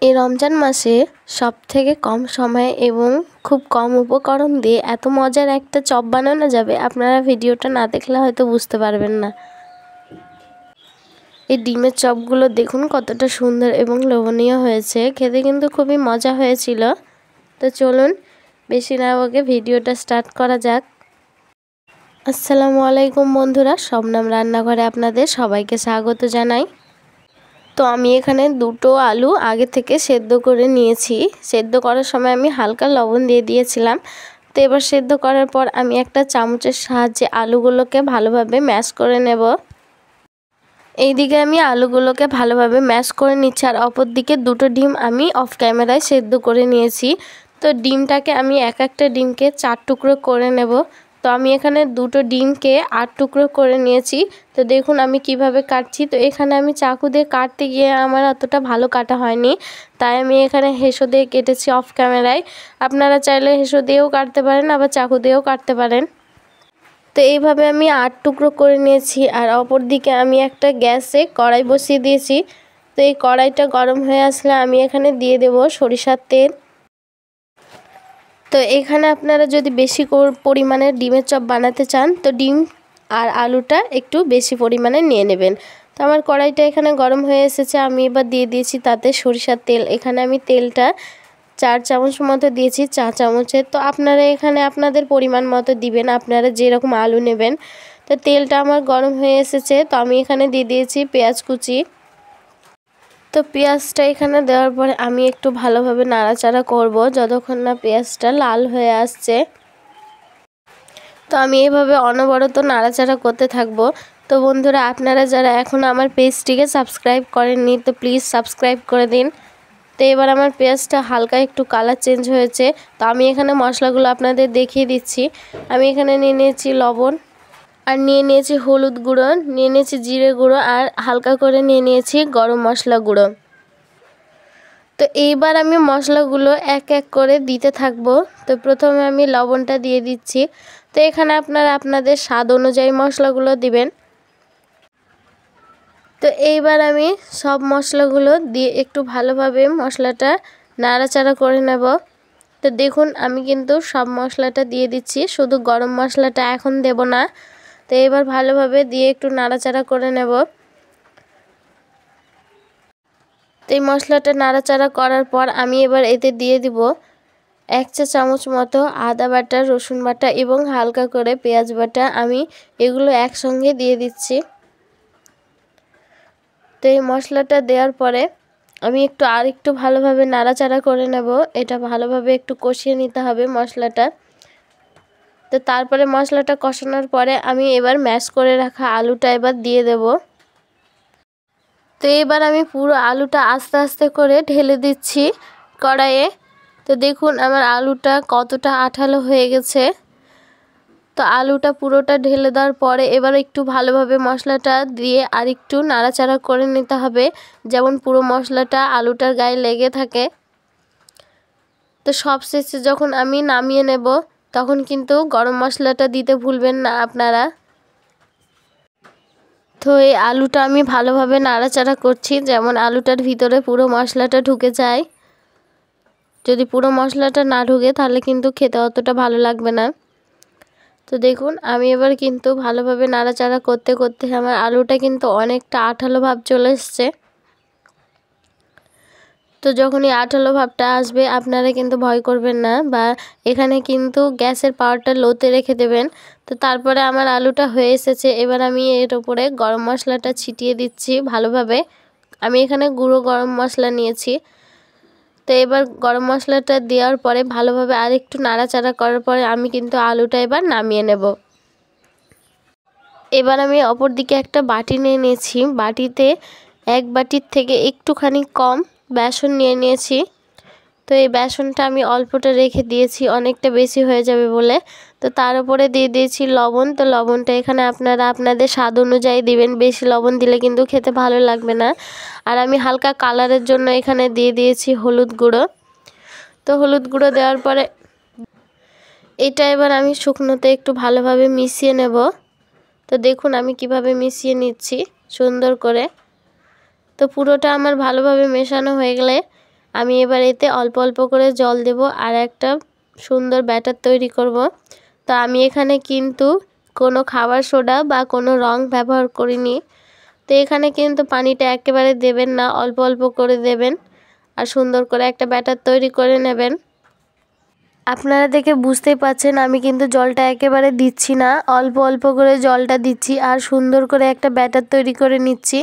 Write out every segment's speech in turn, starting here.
এই রমজান মাসে সবথেকে কম সময়ে এবং খুব কম উপকরণ দিয়ে এত মজার একটা চপ বানানো যাবে, আপনারা ভিডিওটা না দেখলে হয়তো বুঝতে পারবেন না। এই ডিমের চপগুলো দেখুন কতটা সুন্দর এবং লোভনীয় হয়েছে, খেতে কিন্তু খুবই মজা হয়েছিল। তো চলুন বেশি না বকে ভিডিওটা স্টার্ট করা যাক। আসসালামু আলাইকুম বন্ধুরা, শবনম রান্নাঘরে আপনাদের সবাইকে স্বাগত জানাই। তো আমি এখানে দুটো আলু আগে থেকে সেদ্ধ করে নিয়েছি। সেদ্ধ করার সময় আমি হালকা লবণ দিয়ে দিয়েছিলাম। তো এবার সেদ্ধ করার পর আমি একটা চামচের সাহায্যে আলুগুলোকে ভালোভাবে ম্যাশ করে নেব। এইদিকে আমি আলুগুলোকে ভালোভাবে ম্যাশ করে নিচ্ছি, আর অপর দিকে দুটো ডিম আমি অফ ক্যামেরায় সেদ্ধ করে নিয়েছি। তো ডিমটাকে আমি একটা ডিমকে 4 টুকরো করে নেব। তো আমি এখানে দুটো ডিমকে 8 টুকরো করে নিয়েছি। তো দেখুন আমি কিভাবে কাটছি। তো এখানে আমি চাকু দিয়ে কাটতে গিয়ে আমার অতটা ভালো কাটা হয়নি, তাই আমি এখানে হেঁসো দিয়ে কেটেছি অফ ক্যামেরায়। আপনারা চাইলে হেঁসো দিয়েও কাটতে পারেন, আবার চাকু দিয়েও কাটতে পারেন। তো এইভাবে আমি 8 টুকরো করে নিয়েছি। আর অপর দিকে আমি একটা গ্যাসে কড়াই বসিয়ে দিয়েছি। তো এই কড়াইটা গরম হয়ে আসলে আমি এখানে দিয়ে দেব সরিষার তেল। তো এখানে আপনারা যদি বেশি পরিমাণে ডিমের চপ বানাতে চান, তো ডিম আর আলুটা একটু বেশি পরিমাণে নিয়ে নেবেন। তো আমার কড়াইটা এখানে গরম হয়ে এসেছে, আমি এবার দিয়ে দিয়েছি তাতে সরিষার তেল। এখানে আমি তেলটা 4 চামচ মতো দিয়েছি, চা চামচের। তো আপনারা এখানে আপনাদের পরিমাণ মতো দিবেন, আপনারা যেরকম আলু নেবেন। তো তেলটা আমার গরম হয়ে এসেছে, তো আমি এখানে দিয়ে দিয়েছি পেঁয়াজ কুচি। তো পেঁয়াজটা এখানে দেওয়ার পরে আমি একটু ভালোভাবে নাড়াচাড়া করব যতক্ষণ না পেঁয়াজটা লাল হয়ে আসছে। তো আমি এইভাবে অনবরত নাড়াচাড়া করতে থাকবো। তো বন্ধুরা, আপনারা যারা এখনও আমার পেজটিকে সাবস্ক্রাইব করেননি, তো প্লিজ সাবস্ক্রাইব করে দিন। তো এবার আমার পেঁয়াজটা হালকা একটু কালার চেঞ্জ হয়েছে। তো আমি এখানে মশলাগুলো আপনাদের দেখিয়ে দিচ্ছি। আমি এখানে নিয়ে নিয়েছি লবণ, আর নিয়ে নিয়েছি হলুদ গুঁড়ো, নিয়ে নিয়েছি জিরে গুঁড়ো, আর হালকা করে নিয়ে নিয়েছি গরম মশলা গুঁড়ো। তো এইবার আমি মশলাগুলো এক এক করে দিতে থাকবো। তো প্রথমে আমি লবণটা দিয়ে দিচ্ছি। তো এখানে আপনারা আপনাদের স্বাদ অনুযায়ী মশলাগুলো দিবেন। তো এইবার আমি সব মশলাগুলো দিয়ে একটু ভালোভাবে মশলাটা নাড়াচাড়া করে নেব। তো দেখুন আমি কিন্তু সব মশলাটা দিয়ে দিচ্ছি, শুধু গরম মশলাটা এখন দেব না। তো এবার ভালোভাবে দিয়ে একটু নাড়াচাড়া করে নেব। তো এই মশলাটা নাড়াচাড়া করার পর আমি এবার এতে দিয়ে দিব 1 চা চামচ মতো আদা বাটা, রসুন বাটা এবং হালকা করে পেঁয়াজ বাটা। আমি এগুলো একসঙ্গে দিয়ে দিচ্ছি। তো এই মশলাটা দেওয়ার পরে আমি একটু ভালোভাবে নাড়াচাড়া করে নেব। এটা ভালোভাবে একটু কষিয়ে নিতে হবে মশলাটা। তো তারপরে মশলাটা কষানোর পরে আমি এবার ম্যাশ করে রাখা আলুটা এবার দিয়ে দেব। তো এবার আমি পুরো আলুটা আস্তে আস্তে করে ঢেলে দিচ্ছি কড়াইয়ে। তো দেখুন আমার আলুটা কতটা আঠালো হয়ে গেছে। তো আলুটা পুরোটা ঢেলে দেওয়ার পরে এবার একটু ভালোভাবে মশলাটা দিয়ে আর একটু নাড়াচাড়া করে নিতে হবে, যেমন পুরো মশলাটা আলুটার গায়ে লেগে থাকে। তো সবশেষে যখন আমি নামিয়ে নেব, তখন কিন্তু গরম মশলাটা দিতে ভুলবেন না আপনারা। তো এই আলুটা আমি ভালোভাবে নাড়াচাড়া করছি, যেমন আলুটার ভিতরে পুরো মশলাটা ঢুকে যায়। যদি পুরো মশলাটা না ঢুকে তাহলে কিন্তু খেতে অতটা ভালো লাগবে না। তো দেখুন আমি এবার কিন্তু ভালোভাবে নাড়াচাড়া করতে করতে আমার আলুটা কিন্তু অনেকটা আঠালো ভাব চলে এসছে। তো যখন এই আঠালো ভাবটা আসবে আপনারা কিন্তু ভয় করবেন না, বা এখানে কিন্তু গ্যাসের পাওয়ারটা লোতে রেখে দেবেন। তো তারপরে আমার আলুটা হয়ে এসেছে। এবার আমি এর উপরে গরম মশলাটা ছিটিয়ে দিচ্ছি ভালোভাবে। আমি এখানে গুঁড়ো গরম মশলা নিয়েছি। তো এবার গরম মশলাটা দেওয়ার পরে ভালোভাবে আরেকটু নাড়াচাড়া করার পরে আমি কিন্তু আলুটা এবার নামিয়ে নেব। এবার আমি অপর দিকে একটা বাটি নিয়ে নিয়েছি। বাটিতে 1 বাটির থেকে একটুখানি কম বেসন নিয়ে নিয়েছি। তো এই বেসনটা আমি অল্পটা রেখে দিয়েছি, অনেকটা বেশি হয়ে যাবে বলে। তো তার উপরে দিয়ে দিয়েছি লবণ। তো লবণটা এখানে আপনারা আপনাদের স্বাদ অনুযায়ী দিবেন, বেশি লবণ দিলে কিন্তু খেতে ভালো লাগবে না। আর আমি হালকা কালারের জন্য এখানে দিয়ে দিয়েছি হলুদ গুঁড়ো। তো হলুদ গুঁড়ো দেওয়ার পরে এটা এবার আমি শুকনোতে একটু ভালোভাবে মিশিয়ে নেব। তো দেখুন আমি কিভাবে মিশিয়ে নিচ্ছি সুন্দর করে। তো পুরোটা আমার ভালোভাবে মেশানো হয়ে গেলে আমি এবার এতে অল্প অল্প করে জল দেব আর একটা সুন্দর ব্যাটার তৈরি করব। তো আমি এখানে কিন্তু কোনো খাবার সোডা বা কোনো রং ব্যবহার করিনি। তো এখানে কিন্তু পানিটা একেবারে দেবেন না, অল্প অল্প করে দেবেন আর সুন্দর করে একটা ব্যাটার তৈরি করে নেবেন। আপনারা দেখে বুঝতেই পাচ্ছেন আমি কিন্তু জলটা একেবারে দিচ্ছি না, অল্প অল্প করে জলটা দিচ্ছি আর সুন্দর করে একটা ব্যাটার তৈরি করে নিচ্ছি।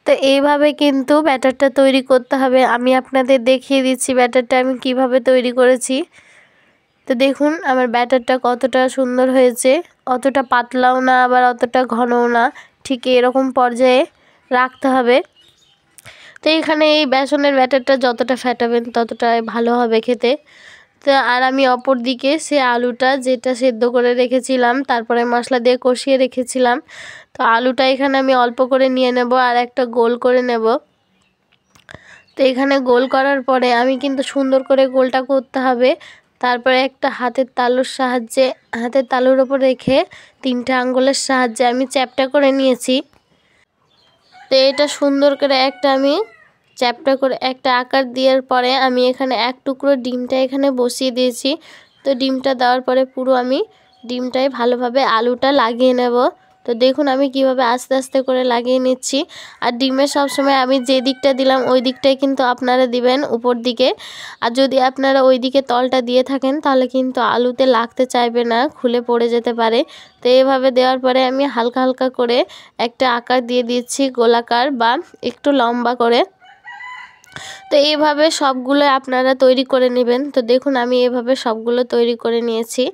তো এইভাবে কিন্তু ব্যাটারটা তৈরি করতে হবে। আমি আপনাদের দেখিয়ে দিচ্ছি ব্যাটারটা আমি কিভাবে তৈরি করেছি। তো দেখুন আমার ব্যাটারটা কতটা সুন্দর হয়েছে, অতটা পাতলাও না আবার অতটা ঘনও না, ঠিক এরকম পর্যায়ে রাখতে হবে। তো এখানে এই বেসনের ব্যাটারটা যতটা ফেটাবেন ততটাই ভালো হবে খেতে। তো আর আমি অপর দিকে সে আলুটা যেটা সেদ্ধ করে রেখেছিলাম তারপরে মশলা দিয়ে কষিয়ে রেখেছিলাম, তো আলুটা এখানে আমি অল্প করে নিয়ে নেব আর একটা গোল করে নেব। তো এখানে গোল করার পরে আমি কিন্তু সুন্দর করে গোলটা করতে হবে। তারপরে একটা হাতের তালুর ওপর রেখে 3টে আঙ্গুলের সাহায্যে আমি চ্যাপটা করে নিয়েছি। তো এটা সুন্দর করে আমি চ্যাপটা করে একটা আকার দেওয়ার পরে আমি এখানে এক টুকরো ডিমটা এখানে বসিয়ে দিয়েছি। তো ডিমটা দেওয়ার পরে পুরো আমি ডিমটাই ভালোভাবে আলুটা লাগিয়ে নেব। তো দেখুন আমি কিভাবে আস্তে আস্তে করে লাগিয়ে নিচ্ছি। আর ডিমের সবসময় আমি যে দিকটা দিলাম ওই দিকটাই কিন্তু আপনারা দিবেন, উপর দিকে। আর যদি আপনারা ওই দিকে তলটা দিয়ে থাকেন তাহলে কিন্তু আলুতে লাগতে চাইবে না, খুলে পড়ে যেতে পারে। তো এইভাবে দেওয়ার পরে আমি হালকা হালকা করে একটা আকার দিয়ে দিচ্ছি, গোলাকার বা একটু লম্বা করে। তো এইভাবে সবগুলো আপনারা তৈরি করে নেবেন। তো দেখুন আমি এভাবে সবগুলো তৈরি করে নিয়েছি।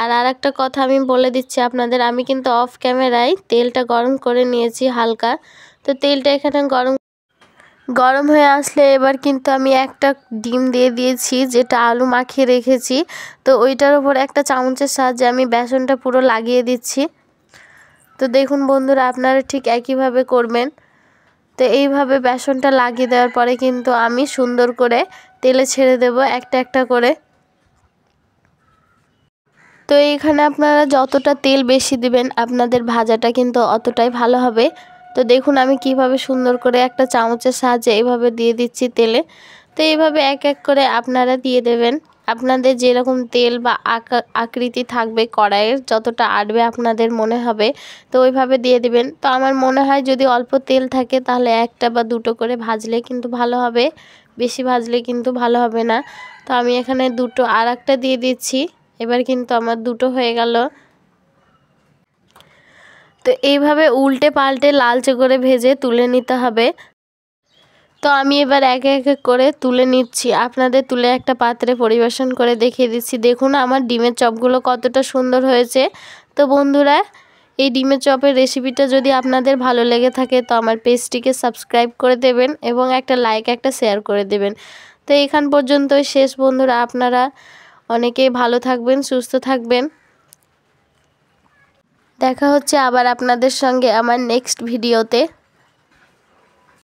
আর একটা কথা আমি বলে দিচ্ছি আপনাদের, আমি কিন্তু অফ ক্যামেরায় তেলটা গরম করে নিয়েছি হালকা। তো তেলটা এখানে গরম হয়ে আসলে এবার কিন্তু আমি একটা ডিম দিয়ে দিয়েছি যেটা আলু মাখিয়ে রেখেছি। তো ওইটার উপর একটা চামচের সাহায্যে আমি বেসনটা পুরো লাগিয়ে দিচ্ছি। তো দেখুন বন্ধুরা আপনারা ঠিক একইভাবে করবেন। তো এইভাবে বেসনটা লাগিয়ে দেওয়ার পরে কিন্তু আমি সুন্দর করে তেলে ছেড়ে দেব একটা একটা করে। তো এইখানে আপনারা যতটা তেল বেশি দিবেন আপনাদের ভাজাটা কিন্তু অতটাই ভালো হবে। তো দেখুন আমি কিভাবে সুন্দর করে একটা চামচের সাহায্যে এইভাবে দিয়ে দিচ্ছি তেলে। তো এইভাবে এক এক করে আপনারা দিয়ে দেবেন। আপনাদের যেরকম তেল বা আকৃতি থাকবে কড়াইয়ের, যতটা আটবে আপনাদের মনে হবে তো ওইভাবে দিয়ে দিবেন। তো আমার মনে হয় যদি অল্প তেল থাকে তাহলে একটা বা দুটো করে ভাজলে কিন্তু ভালো হবে, বেশি ভাজলে কিন্তু ভালো হবে না। তো আমি এখানে দুটো আর একটা দিয়ে দিচ্ছি। এবার কিন্তু আমার দুটো হয়ে গেল। তো এইভাবে উল্টে পাল্টে লালচে করে ভেজে তুলে নিতে হবে। তো আমি এবার একে একে করে তুলে নিচ্ছি, আপনাদের তুলে একটা পাত্রে পরিবেশন করে দেখিয়ে দিচ্ছি। দেখুন আমার ডিমের চপগুলো কতটা সুন্দর হয়েছে। তো বন্ধুরা এই ডিমের চপের রেসিপিটা যদি আপনাদের ভালো লেগে থাকে তো আমার পেজটিকে সাবস্ক্রাইব করে দেবেন এবং একটা লাইক একটা শেয়ার করে দেবেন। তো এখান পর্যন্তই শেষ বন্ধুরা, আপনারা অনেকেই ভালো থাকবেন, সুস্থ থাকবেন। দেখা হচ্ছে আবার আপনাদের সঙ্গে আমার নেক্সট ভিডিওতে।